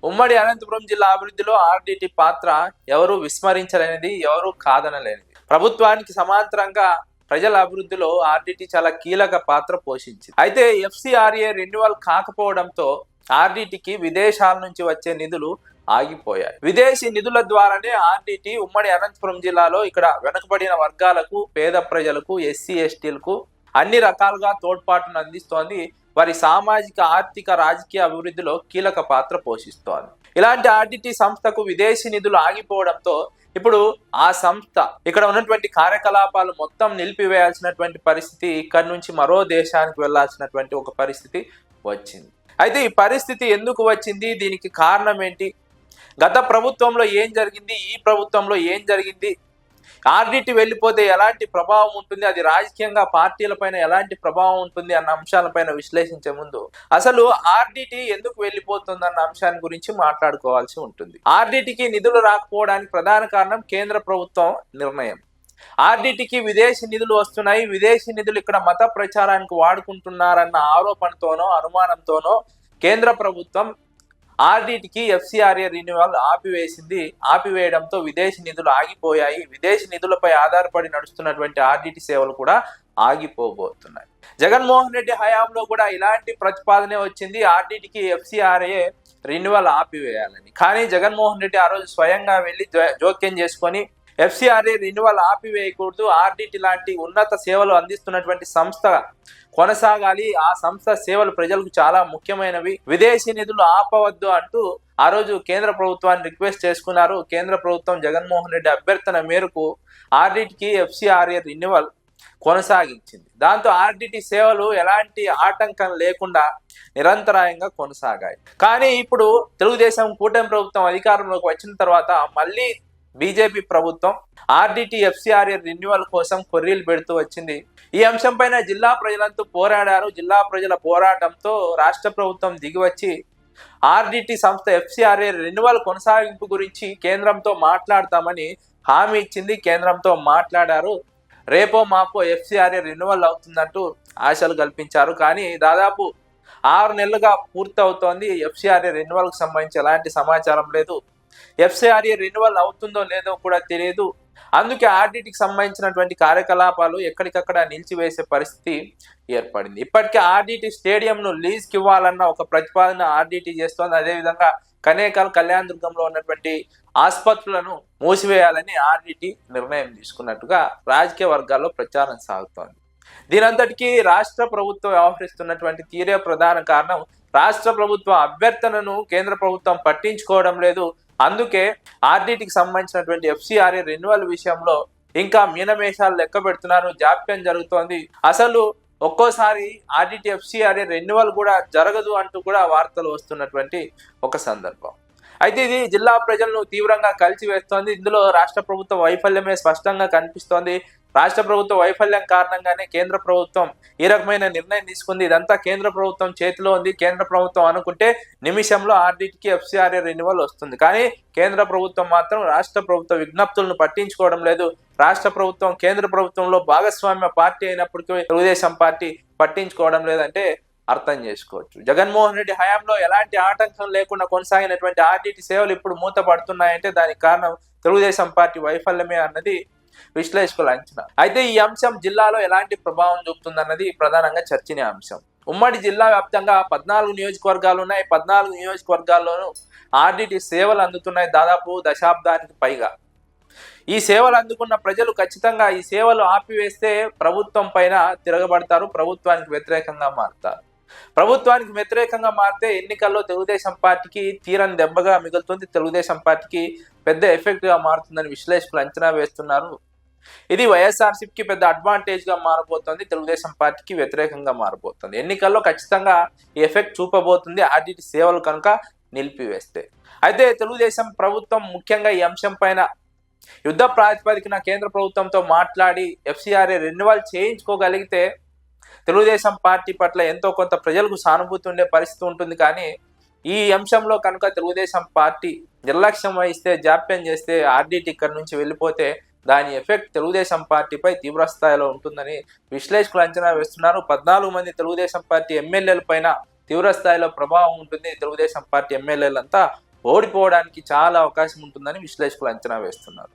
ఉమ్మడి అనంతపురం జిల్లా అభివృద్ధిలో ఆర్డిటి పాత్ర ఎవరు విస్మరించలేనిది, ఎవరు కాదనలేనిది. ప్రభుత్వానికి సమాంతరంగా ప్రజల అభివృద్ధిలో ఆర్డిటి చాలా కీలక పాత్ర పోషించింది. అయితే ఎఫ్సిఆర్ఏ రెన్యువల్ కాకపోవడంతో ఆర్డిటికి విదేశాల నుంచి వచ్చే నిధులు ఆగిపోయాయి. విదేశీ నిధుల ద్వారానే ఆర్డిటి ఉమ్మడి అనంతపురం జిల్లాలో ఇక్కడ వెనుకబడిన వర్గాలకు, పేద ప్రజలకు, ఎస్సీ ఎస్టీలకు అన్ని రకాలుగా తోడ్పాటును అందిస్తోంది. వారి సామాజిక, ఆర్థిక, రాజకీయ అభివృద్ధిలో కీలక పాత్ర పోషిస్తోంది. ఇలాంటి ఆర్డిటి సంస్థకు విదేశీ నిధులు ఆగిపోవడంతో ఇప్పుడు ఆ సంస్థ ఇక్కడ ఉన్నటువంటి కార్యకలాపాలు మొత్తం నిలిపివేయాల్సినటువంటి పరిస్థితి, ఇక్కడ నుంచి మరో దేశానికి వెళ్లాల్సినటువంటి ఒక పరిస్థితి వచ్చింది. అయితే ఈ పరిస్థితి ఎందుకు వచ్చింది, దీనికి కారణం ఏంటి, గత ప్రభుత్వంలో ఏం జరిగింది, ఈ ప్రభుత్వంలో ఏం జరిగింది, ఆర్డిటి వెళ్ళిపోతే ఎలాంటి ప్రభావం ఉంటుంది, అది రాజకీయంగా పార్టీలపైన ఎలాంటి ప్రభావం ఉంటుంది అన్న అంశాలపైన విశ్లేషించే ముందు అసలు ఆర్డిటి ఎందుకు వెళ్ళిపోతుంది అన్న అంశాన్ని గురించి మాట్లాడుకోవాల్సి ఉంటుంది. ఆర్డిటికి నిధులు రాకపోవడానికి ప్రధాన కారణం కేంద్ర ప్రభుత్వం నిర్ణయం. ఆర్డిటికి విదేశీ నిధులు వస్తున్నాయి, విదేశీ నిధులు ఇక్కడ మత ప్రచారానికి వాడుకుంటున్నారన్న ఆరోపణతోనో అనుమానంతోనో కేంద్ర ప్రభుత్వం ఆర్డిటికి ఎఫ్సిఆర్ఏ రెన్యువల్ ఆపివేయడంతో విదేశీ నిధులు ఆగిపోయాయి. విదేశీ నిధులపై ఆధారపడి నడుస్తున్నటువంటి ఆర్డిటి సేవలు కూడా ఆగిపోబోతున్నాయి. జగన్మోహన్ రెడ్డి హయాంలో కూడా ఇలాంటి ప్రతిపాదనే వచ్చింది, ఆర్డిటికి ఎఫ్సిఆర్ఏ రెన్యువల్ ఆపివేయాలని. కానీ జగన్మోహన్ రెడ్డి ఆ రోజు స్వయంగా వెళ్లి జోక్యం చేసుకొని ఎఫ్సిఆర్ఏ రెన్యువల్ ఆపివేయకూడదు, ఆర్డిటి లాంటి ఉన్నత సేవలు అందిస్తున్నటువంటి సంస్థ కొనసాగాలి, ఆ సంస్థ సేవలు ప్రజలకు చాలా ముఖ్యమైనవి, విదేశీ నిధులు ఆపవద్దు అంటూ ఆ రోజు కేంద్ర ప్రభుత్వాన్ని రిక్వెస్ట్ చేసుకున్నారు. కేంద్ర ప్రభుత్వం జగన్మోహన్ రెడ్డి అభ్యర్థన మేరకు ఆర్డిటికి ఎఫ్సిఆర్ఏ రెన్యువల్ కొనసాగించింది. దాంతో ఆర్డిటి సేవలు ఎలాంటి ఆటంకం లేకుండా నిరంతరాయంగా కొనసాగాయి. కానీ ఇప్పుడు తెలుగుదేశం కూటమి ప్రభుత్వం అధికారంలోకి వచ్చిన తర్వాత మళ్ళీ బీజేపీ ప్రభుత్వం ఆర్డిటి ఎఫ్సిఆర్ఏ రెన్యువల్ కోసం కొర్రీలు పెడుతూ వచ్చింది. ఈ అంశంపైన జిల్లా ప్రజలంతా పోరాడారు. జిల్లా ప్రజల పోరాటంతో రాష్ట్ర ప్రభుత్వం దిగివచ్చి ఆర్డిటి సంస్థ ఎఫ్సిఆర్ఏ రెన్యువల్ కొనసాగింపు గురించి కేంద్రంతో మాట్లాడతామని హామీ ఇచ్చింది. కేంద్రంతో మాట్లాడారు. రేపో మాపో ఎఫ్సిఆర్ఏ రెన్యువల్ అవుతుందంటూ ఆశలు కల్పించారు. కానీ దాదాపు 6 నెలలుగా పూర్తి అవుతోంది. ఎఫ్సిఆర్ఏ రెన్యువల్కి సంబంధించి ఎలాంటి సమాచారం లేదు. ఎఫ్సిఆర్ఏ రెన్యువల్ అవుతుందో లేదో కూడా తెలియదు. అందుకే ఆర్డిటికి సంబంధించినటువంటి కార్యకలాపాలు ఎక్కడికక్కడ నిలిచివేసే పరిస్థితి ఏర్పడింది. ఇప్పటికే ఆర్డిటి స్టేడియంను లీజ్కి ఇవ్వాలన్న ఒక ప్రతిపాదన ఆర్డిటి చేస్తోంది. అదేవిధంగా కనేకల్, కళ్యాణదుర్గంలో ఉన్నటువంటి ఆసుపత్రులను మూసివేయాలని ఆర్డిటి నిర్ణయం తీసుకున్నట్టుగా రాజకీయ వర్గాల్లో ప్రచారం సాగుతోంది. దీనంతటికీ రాష్ట్ర ప్రభుత్వం వ్యవహరిస్తున్నటువంటి తీరే ప్రధాన కారణం. రాష్ట్ర ప్రభుత్వ అభ్యర్థనను కేంద్ర ప్రభుత్వం పట్టించుకోవడం లేదు. అందుకే ఆర్డిటికి సంబంధించినటువంటి ఎఫ్సిఆర్ఏ రెన్యువల్ విషయంలో ఇంకా మీనమేషాలు లెక్క పెడుతున్నారు, జాప్యం జరుగుతోంది. అసలు ఒక్కోసారి ఆర్డిటి ఎఫ్సిఆర్ఏ రెన్యువల్ కూడా జరగదు అంటూ కూడా వార్తలు వస్తున్నటువంటి ఒక సందర్భం. అయితే ఇది జిల్లా ప్రజలను తీవ్రంగా కలిసివేస్తోంది. ఇందులో రాష్ట్ర ప్రభుత్వ వైఫల్యమే స్పష్టంగా కనిపిస్తోంది. రాష్ట్ర ప్రభుత్వ వైఫల్యం కారణంగానే కేంద్ర ప్రభుత్వం ఈ రకమైన నిర్ణయం తీసుకుంది. ఇదంతా కేంద్ర ప్రభుత్వం చేతిలో ఉంది. కేంద్ర ప్రభుత్వం అనుకుంటే నిమిషంలో ఆర్డిటికి ఎఫ్సిఆర్ఏ రెన్యువల్ వస్తుంది. కానీ కేంద్ర ప్రభుత్వం మాత్రం రాష్ట్ర ప్రభుత్వ విజ్ఞప్తులను పట్టించుకోవడం లేదు. రాష్ట్ర ప్రభుత్వం కేంద్ర ప్రభుత్వంలో భాగస్వామ్య పార్టీ అయినప్పటికీ తెలుగుదేశం పార్టీ పట్టించుకోవడం లేదంటే అర్థం చేసుకోవచ్చు. జగన్మోహన్ రెడ్డి హయాంలో ఎలాంటి ఆటంకం లేకుండా కొనసాగినటువంటి ఆర్డిటి సేవలు ఇప్పుడు మూతపడుతున్నాయంటే దానికి కారణం తెలుగుదేశం పార్టీ వైఫల్యమే అన్నది విశ్లేషకుల అంచనా. అయితే ఈ అంశం జిల్లాలో ఎలాంటి ప్రభావం చూపుతుందన్నది ప్రధానంగా చర్చనీయాంశం. ఉమ్మడి జిల్లా వ్యాప్తంగా 14 నియోజకవర్గాలు ఉన్నాయి. 14 నియోజకవర్గాల్లోనూ ఆర్డిటి సేవలు అందుతున్నాయి దాదాపు దశాబ్దానికి పైగా. ఈ సేవలు అందుకున్న ప్రజలు ఖచ్చితంగా ఈ సేవలు ఆపివేస్తే ప్రభుత్వం పైన తిరగబడతారు, ప్రభుత్వానికి వ్యతిరేకంగా మారుతారు. ప్రభుత్వానికి వ్యతిరేకంగా మారితే ఎన్నికల్లో తెలుగుదేశం పార్టీకి తీరని దెబ్బగా మిగులుతుంది, తెలుగుదేశం పార్టీకి పెద్ద ఎఫెక్ట్ గా మారుతుందని విశ్లేషకులు అంచనా వేస్తున్నారు. ఇది వైఎస్ఆర్సీపీకి పెద్ద అడ్వాంటేజ్ గా మారబోతుంది, తెలుగుదేశం పార్టీకి వ్యతిరేకంగా మారబోతుంది. ఎన్నికల్లో ఖచ్చితంగా ఈ ఎఫెక్ట్ చూపబోతుంది ఆర్డిటి సేవలు కనుక నిలిపివేస్తే. అయితే తెలుగుదేశం ప్రభుత్వం ముఖ్యంగా ఈ అంశం పైన యుద్ధ ప్రాతిపదికన కేంద్ర ప్రభుత్వంతో మాట్లాడి ఎఫ్సిఆర్ఏ రెన్యువల్ చేయించుకోగలిగితే తెలుగుదేశం పార్టీ పట్ల ఎంతో కొంత ప్రజలకు సానుభూతి ఉండే పరిస్థితి ఉంటుంది. కానీ ఈ అంశంలో కనుక తెలుగుదేశం పార్టీ నిర్లక్ష్యం వహిస్తే, జాప్యం చేస్తే, ఆర్డిటి ఇక్కడ నుంచి వెళ్ళిపోతే దాని ఎఫెక్ట్ తెలుగుదేశం పార్టీపై తీవ్ర స్థాయిలో ఉంటుందని విశ్లేషకులు అంచనా వేస్తున్నారు. 14 మంది తెలుగుదేశం పార్టీ ఎమ్మెల్యేల పైన తీవ్ర స్థాయిలో ప్రభావం ఉంటుంది. తెలుగుదేశం పార్టీ ఎమ్మెల్యేలంతా ఓడిపోవడానికి చాలా అవకాశం ఉంటుందని విశ్లేషకులు అంచనా వేస్తున్నారు.